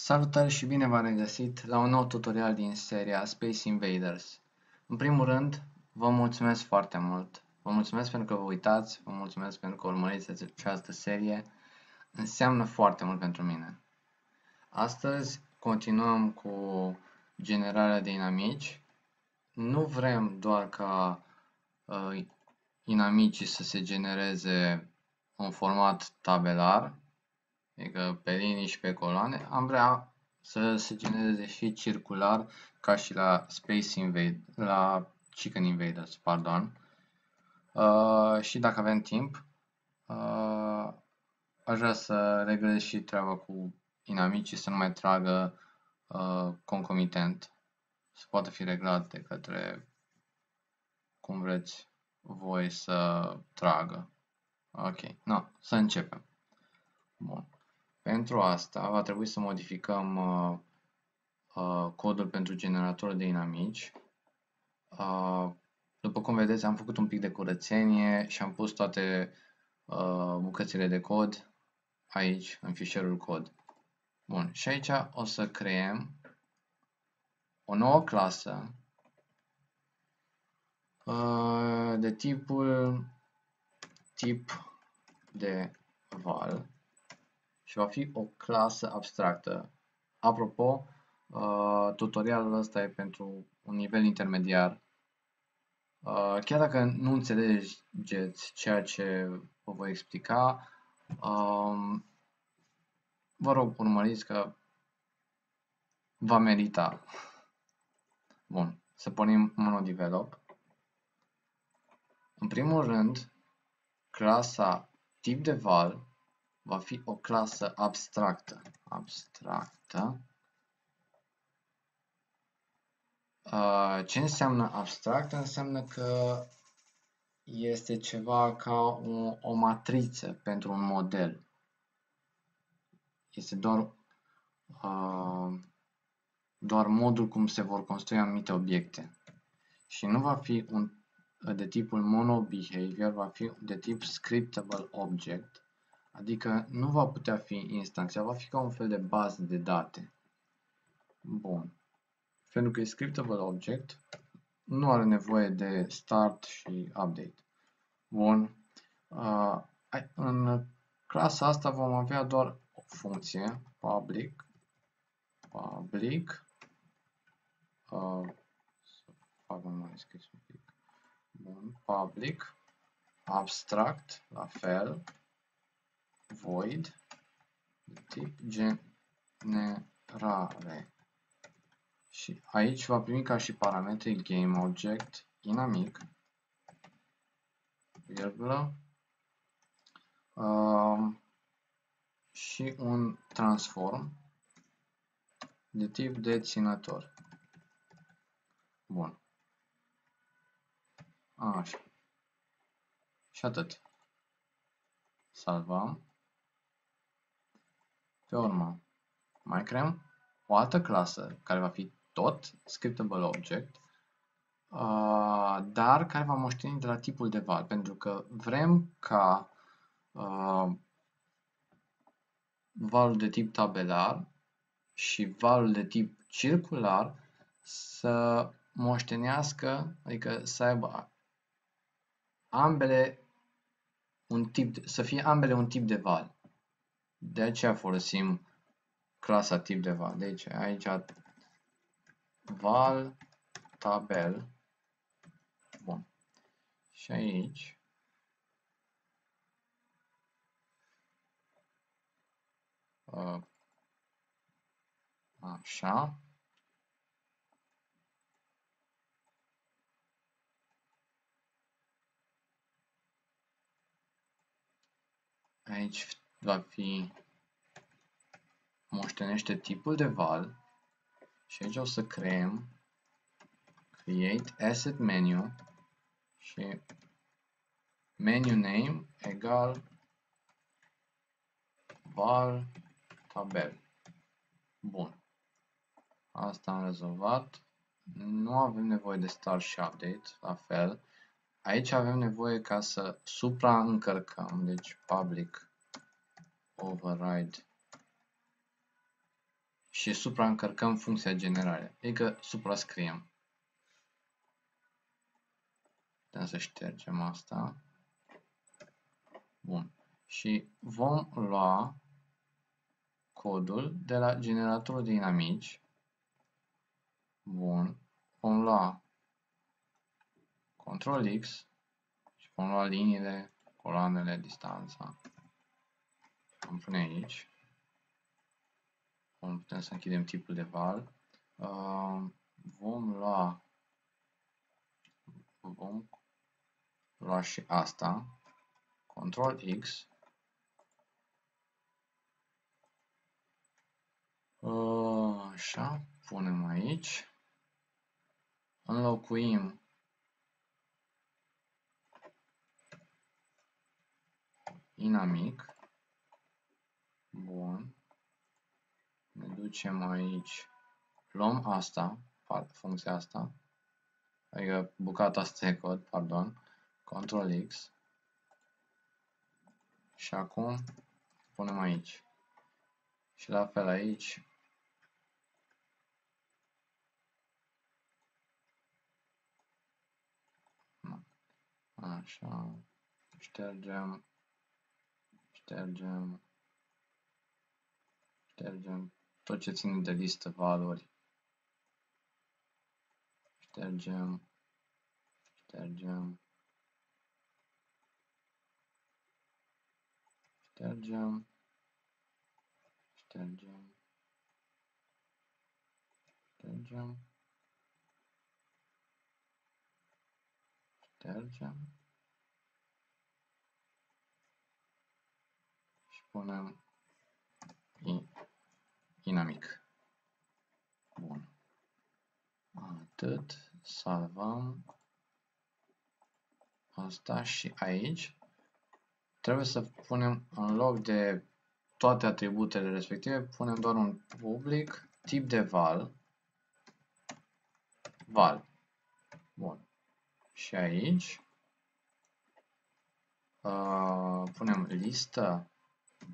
Salutare și bine v-am regăsit la un nou tutorial din seria Space Invaders. În primul rând, vă mulțumesc foarte mult. Vă mulțumesc pentru că vă uitați, vă mulțumesc pentru că urmăriți această serie. Înseamnă foarte mult pentru mine. Astăzi continuăm cu generarea de inamici. Nu vrem doar ca inamicii să se genereze în format tabelar, adică pe linii și pe coloane, am vrea să se genereze și circular, ca și la la Chicken Invaders, pardon. Și dacă avem timp, aș vrea să reglez și treaba cu inamicii să nu mai tragă concomitent, să poată fi reglat de către cum vreți voi să tragă. Ok, no, să începem. Bun. Pentru asta va trebui să modificăm codul pentru generatorul de inamici. După cum vedeți, am făcut un pic de curățenie și am pus toate bucățile de cod aici, în fișierul cod. Bun, și aici o să creăm o nouă clasă de tipul tip de val. Și va fi o clasă abstractă. Apropo, tutorialul ăsta e pentru un nivel intermediar. Chiar dacă nu înțelegeți ceea ce vă voi explica, vă rog, urmăriți că va merita. Bun, să pornim monodevelop. În primul rând, clasa tip de val va fi o clasă abstractă. Ce înseamnă abstract? Înseamnă că este ceva ca o matriță pentru un model. Este doar modul cum se vor construi anumite obiecte. Și nu va fi de tipul monobehavior, va fi de tip scriptable object, adică nu va putea fi instanțiat, va fi ca un fel de bază de date. Bun. Pentru că e scriptable object, nu are nevoie de start și update. Bun. În clasa asta vom avea doar o funcție, public, să fac mai scris un pic. Bun, public, abstract, la fel, void, de tip generare. Și aici va primi ca și parametri GameObject, inamic, virgulă, și un transform de tip deținător. Bun. Așa. Și atât. Salvăm. Pe urmă, mai creăm o altă clasă care va fi tot scriptable object, dar care va moșteni de la tipul de val, pentru că vrem ca valul de tip tabelar și valul de tip circular să moștenească, adică să aibă ambele să fie ambele un tip de val. De aceea folosim clasa tip de val. Deci aici val tabel. Bun. Și aici așa. Aici va fi moștenește tipul de val și aici o să creăm create asset menu și menu name egal val tabel. Bun. Asta am rezolvat. Nu avem nevoie de start și update, la fel. Aici avem nevoie ca să supraîncărcăm, deci public override și supraîncărcăm funcția generare, adică suprascriem. Putem să ștergem asta. Bun. Și vom lua codul de la generatorul de inamici. Bun. Vom lua Ctrl X și vom lua liniile, coloanele, distanța. Vom pune aici. Putem să închidem tipul de val. Vom lua și asta. Ctrl X. Așa, punem aici. Înlocuim inamic. Bun. Ne ducem aici. Luăm asta, funcția asta. Adică bucata asta de cod, pardon. Ctrl X. Și acum punem aici. Și la fel aici. Așa. Ștergem tot ce ține de listă valori. Ștergem. Și punem inamic. Bun. Atât. Salvăm. Asta și aici. Trebuie să punem în loc de toate atributele respective, punem doar un public, tip de val. Bun. Și aici punem listă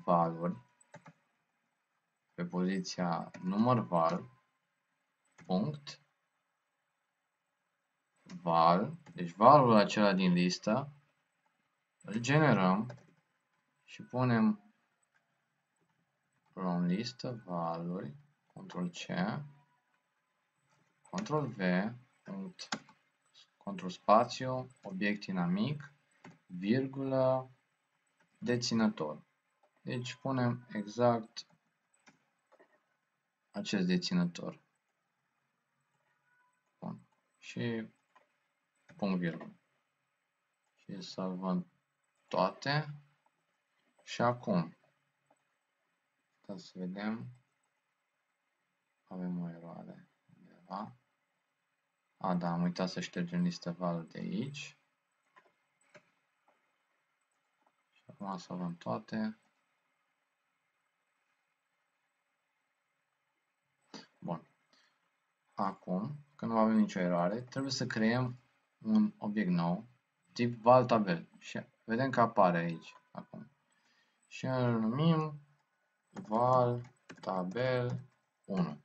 valuri pe poziția număr val, punct, val, deci valul acela din listă, îl generăm și punem luăm listă valuri, Ctrl-C, Ctrl-V, punct, Ctrl spațiu, obiect inamic, virgulă, deținător. Deci punem exact acest deținător. Bun. Și punct virgulă. Și salvăm toate. Și acum, să vedem, avem o eroare undeva. Da, am uitat să ștergem lista val de aici. Și acum salvăm toate. Bun. Acum, când nu avem nicio eroare, trebuie să creăm un obiect nou, tip val tabel. Și vedem că apare aici, acum. Și îl numim val tabel 1.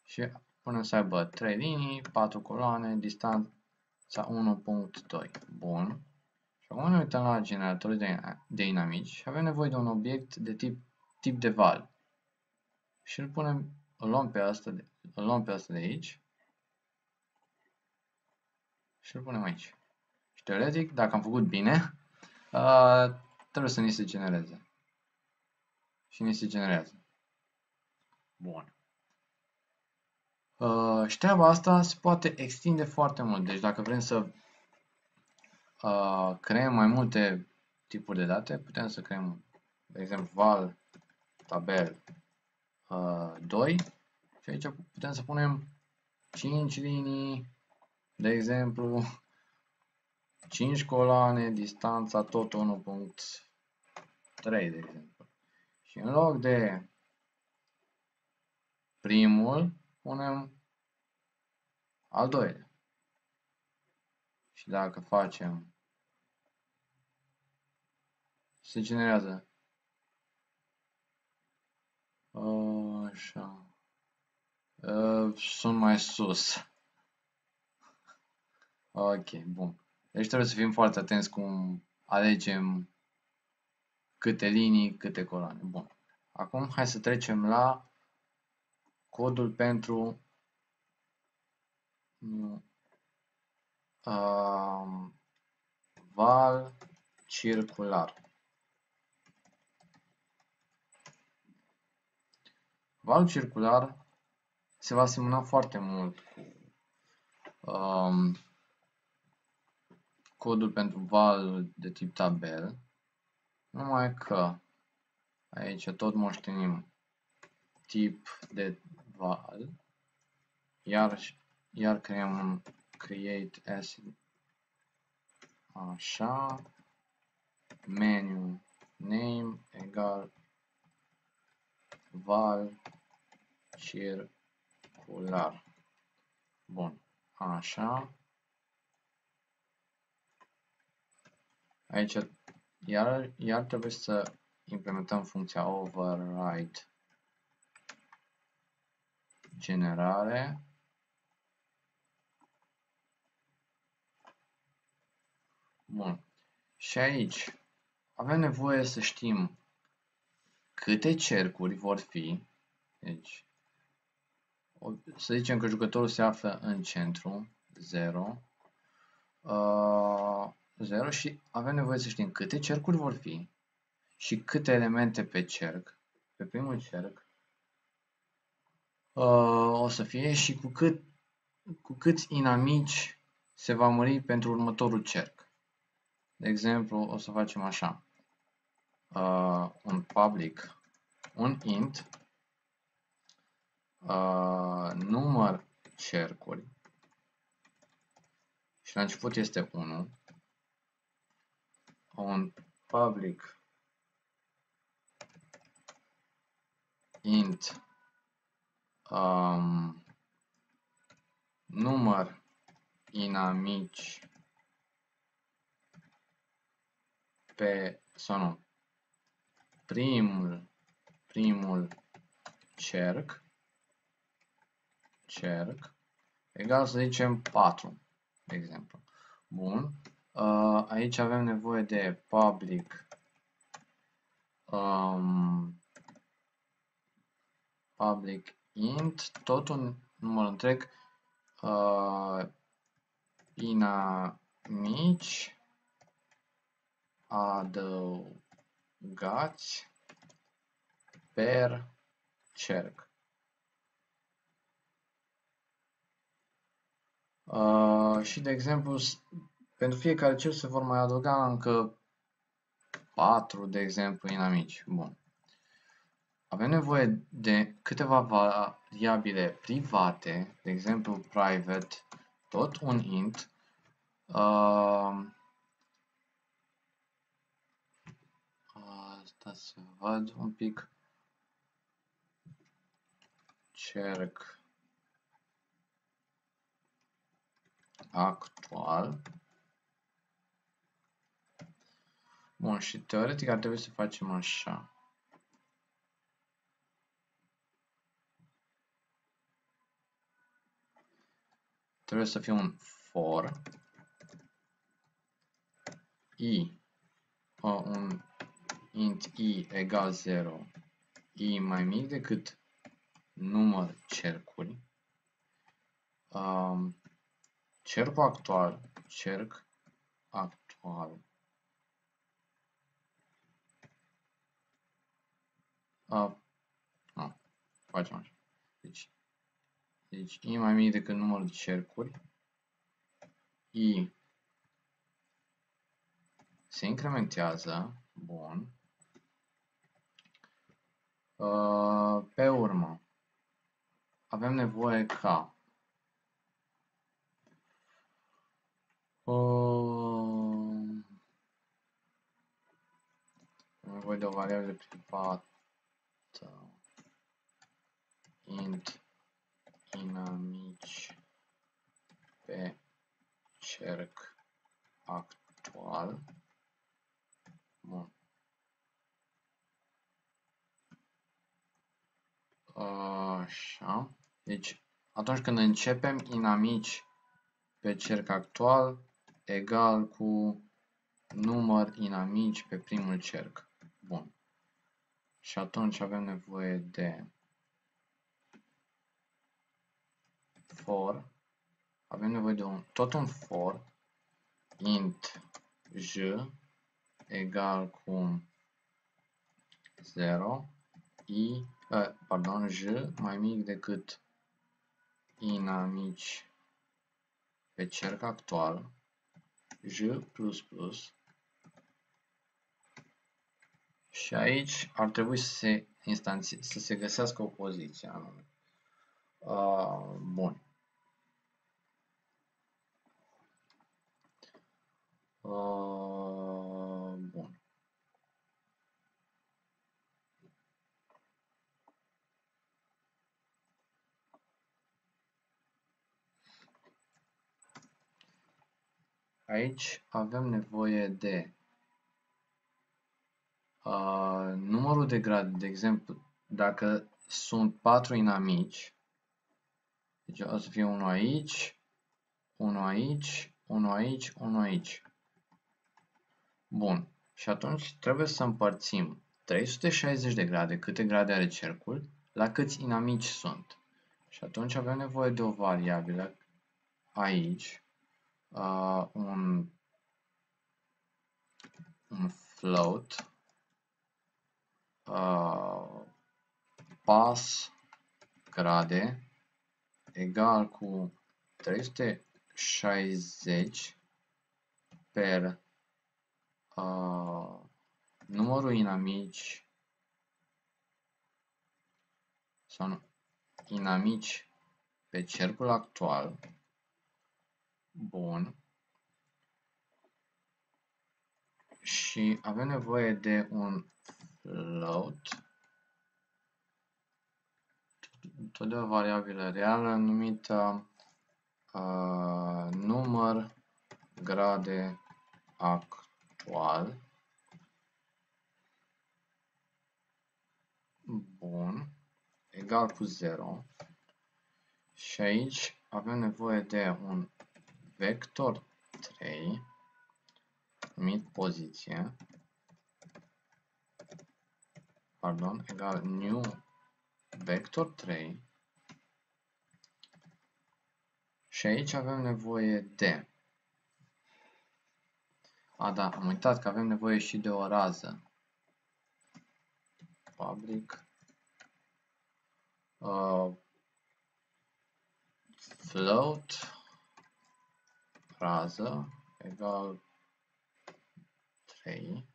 Și punem să aibă 3 linii, 4 coloane, distanța 1.2. Bun. Și acum ne uităm la generatorul de inamici și avem nevoie de un obiect de tip de val. Și îl luăm pe asta de aici și îl punem aici. Și teoretic, dacă am făcut bine, trebuie să ni se genereze. Și ni se generează. Bun. Și treaba asta se poate extinde foarte mult. Deci dacă vrem să creăm mai multe tipuri de date, putem să creăm, de exemplu, val tabel 2 și aici putem să punem 5 linii, de exemplu, 5 coloane, distanța tot 1.3, de exemplu. Și în loc de primul, punem al doilea. Și dacă facem, se generează Sunt mai sus. Ok, bun. Deci trebuie să fim foarte atenți cum alegem câte linii, câte coloane. Bun. Acum hai să trecem la codul pentru val circular. Valul circular se va asemăna foarte mult cu codul pentru val de tip tabel, numai că aici tot moștenim tip de val, iar creăm un create asset, așa, menu name egal val circular. Bun, așa. Aici iar trebuie să implementăm funcția override generare. Bun. Și aici avem nevoie să știm câte cercuri vor fi. Deci, să zicem că jucătorul se află în centru, 0. 0 și avem nevoie să știm câte cercuri vor fi și câte elemente pe cerc, pe primul cerc, o să fie și cu câți inamici se va mări pentru următorul cerc. De exemplu, o să facem așa. Un public, un int, număr cercuri și la început este 1. Un public int număr inamici pe sau nu, primul cerc egal să zicem 4, de exemplu. Bun. Aici avem nevoie de public int, tot un număr întreg, inamici adăugați per cerc. Și de exemplu, pentru fiecare cerc se vor mai adăuga încă 4, de exemplu, inamici. Bun. Avem nevoie de câteva variabile private, de exemplu private, tot un int, asta să văd un pic, cerc actual. Bun, și teoretic ar trebui să facem așa. Trebuie să fie un for un int i egal 0, i mai mic decât număr cercuri, cercul actual, facem așa. Deci i mai mic decât numărul de cercuri, i se incrementează, bun. Pe urmă, avem nevoie ca nevoie de o variabilă privată int inamici pe cerc actual. Bun. Așa. Deci, atunci când începem inamici pe cerc actual, egal cu număr inamici pe primul cerc. Bun. Și atunci avem nevoie de for. Avem nevoie de tot un for int j egal cu 0 j mai mic decât inamici pe cerc actual j++. Și aici ar trebui să se găsească o poziție anume. Bun. Bun. Aici avem nevoie de numărul de grade, de exemplu, dacă sunt 4 inamici, deci o să fie unul aici, unul aici, unul aici, unul aici. Bun. Și atunci trebuie să împărțim 360 de grade, câte grade are cercul, la câți inamici sunt. Și atunci avem nevoie de o variabilă aici, un float, pass grade egal cu 360 per numărul inamici sau inamici pe cercul actual. Bun. Și avem nevoie de un float, tot de o variabilă reală numită număr grade actual. Bun. Egal cu 0. Și aici avem nevoie de un vector 3 numit poziție, egal new vector 3 și aici avem nevoie de am uitat că avem nevoie și de o rază public float rază egal 3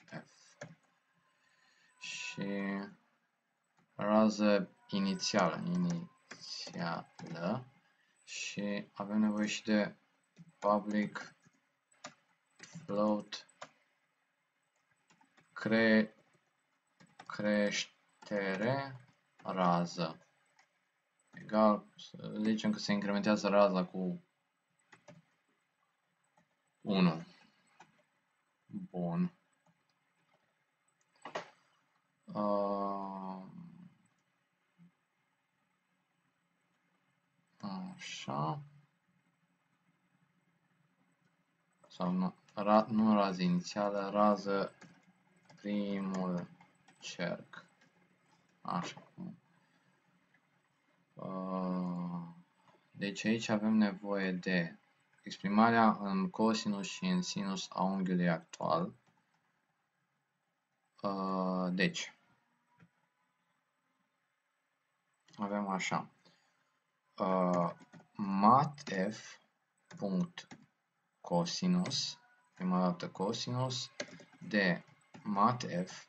f și rază inițială și avem nevoie și de public float creștere rază egal, să zicem că se incrementează raza cu 1. Bun. Așa. Sau nu rază inițială, rază primul cerc. Așa. Deci aici avem nevoie de exprimarea în cosinus și în sinus a unghiului actual. Deci, avem așa. matf.cosinus, prima dată cosinus, de matf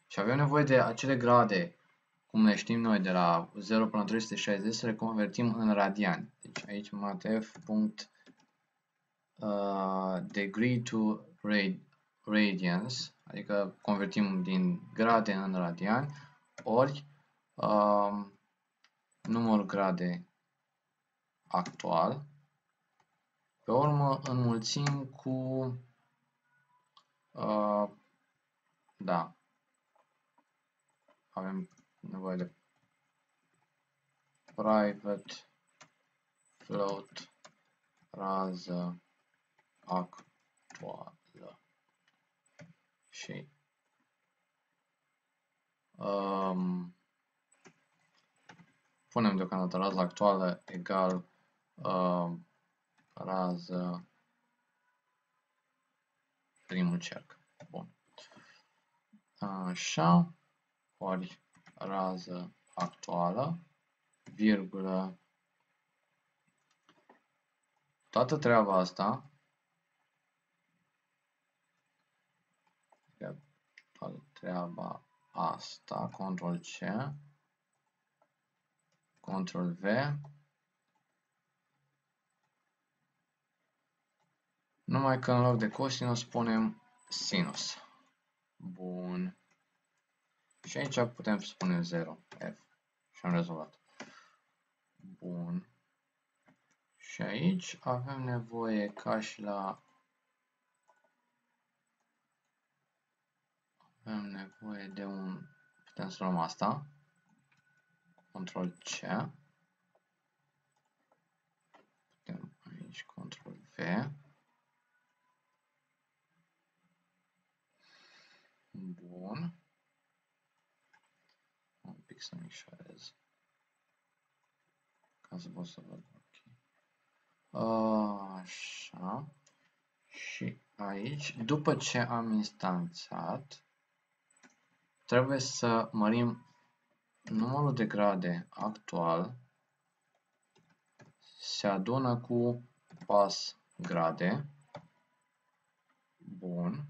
și avem nevoie de acele grade, cum le știm noi, de la 0 până la 360, să le convertim în radiani. Deci aici matf.degree to radians, adică convertim din grade în radiani, ori numărul grade actual, pe urmă înmulțim cu avem nevoie de private float rază actuală și punem deocamdată rază actuală egal rază primul cerc. Bun. Așa, ori rază actuală, virgulă, toată treaba asta, Ctrl-C, Ctrl-V, numai că în loc de cosinus punem sinus. Bun. Și aici putem să spunem 0, F. Și am rezolvat. Bun. Și aici avem nevoie ca și la... Avem nevoie de un... Putem să luăm asta. Ctrl-C. Putem aici Ctrl-V. Bun. Un pic să micșorez. Ca să pot să văd. Așa. Și aici, după ce am instanțat, trebuie să mărim numărul de grade actual se adună cu pas grade. Bun.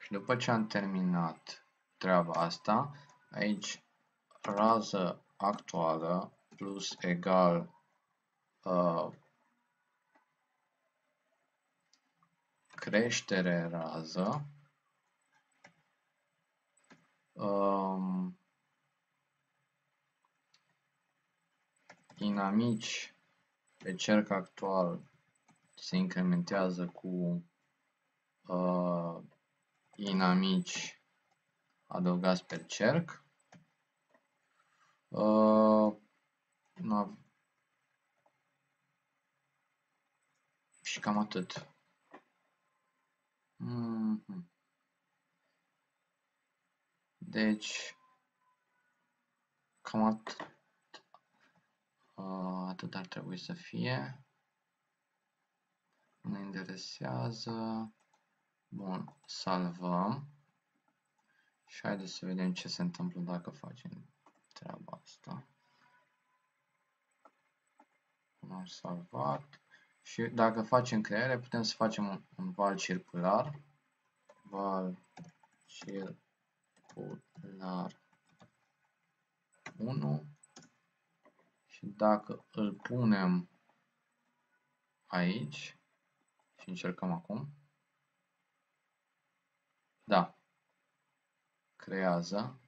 Și după ce am terminat treaba asta, aici rază actuală plus egal creștere rază inamici pe cerc actual se incrementează cu inamici adăugați pe cerc. Și cam atât. Deci, cam atât ar trebui să fie. Ne interesează. Bun, salvăm. Și haideți să vedem ce se întâmplă dacă facem treaba asta. Am salvat. Și dacă facem creare, putem să facem un val circular. Val circular 1. Și dacă îl punem aici și încercăm acum. Da. Creează.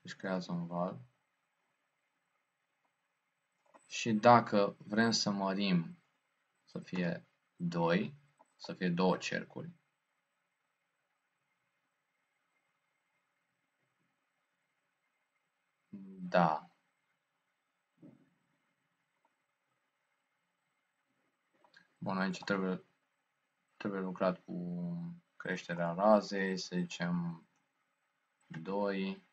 Deci creează un val. Și dacă vrem să mărim să fie 2, să fie două cercuri, da. Bun, aici trebuie lucrat cu creșterea razei, să zicem 2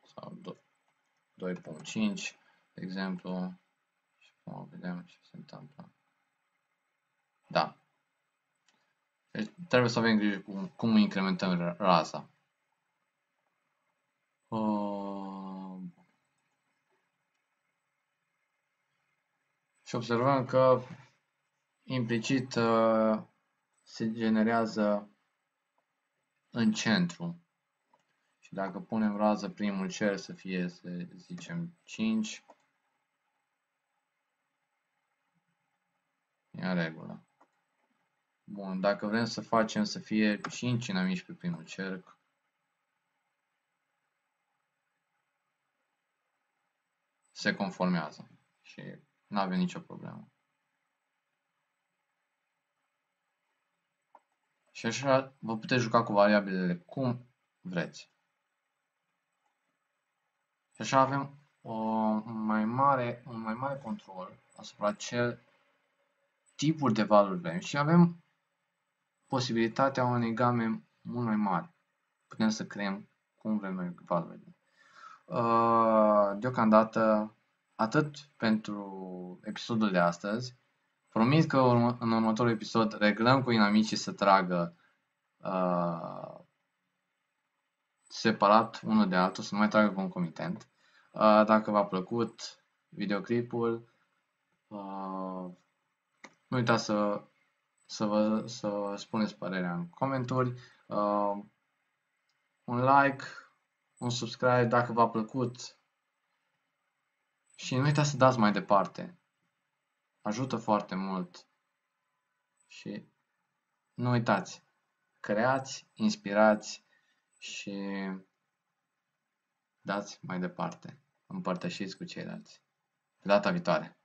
sau 2.5, de exemplu. Și acum vedem ce se întâmplă. Da. Deci trebuie să avem grijă cu cum incrementăm raza. Și observăm că implicit se generează în centru. Și dacă punem rază primul cer să fie, să zicem, 5, e în regulă. Bun, dacă vrem să facem să fie 5 inamici pe primul cerc, se conformează și nu avem nicio problemă. Și așa vă puteți juca cu variabilele cum vreți. Și așa avem un mai mare control asupra ce tipuri de valori vrem și avem posibilitatea unei game mult mai mari. Putem să creăm cum vrem noi valurile. Deocamdată atât pentru episodul de astăzi. Promit că în următorul episod reglăm cu inamicii să tragă separat unul de altul, să nu mai tragă concomitent. Dacă v-a plăcut videoclipul, nu uitați să spuneți părerea în comentarii, un like, un subscribe dacă v-a plăcut și nu uitați să dați mai departe. Ajută foarte mult și nu uitați, creați, inspirați și dați mai departe. Împărtășiți cu ceilalți. Pe data viitoare!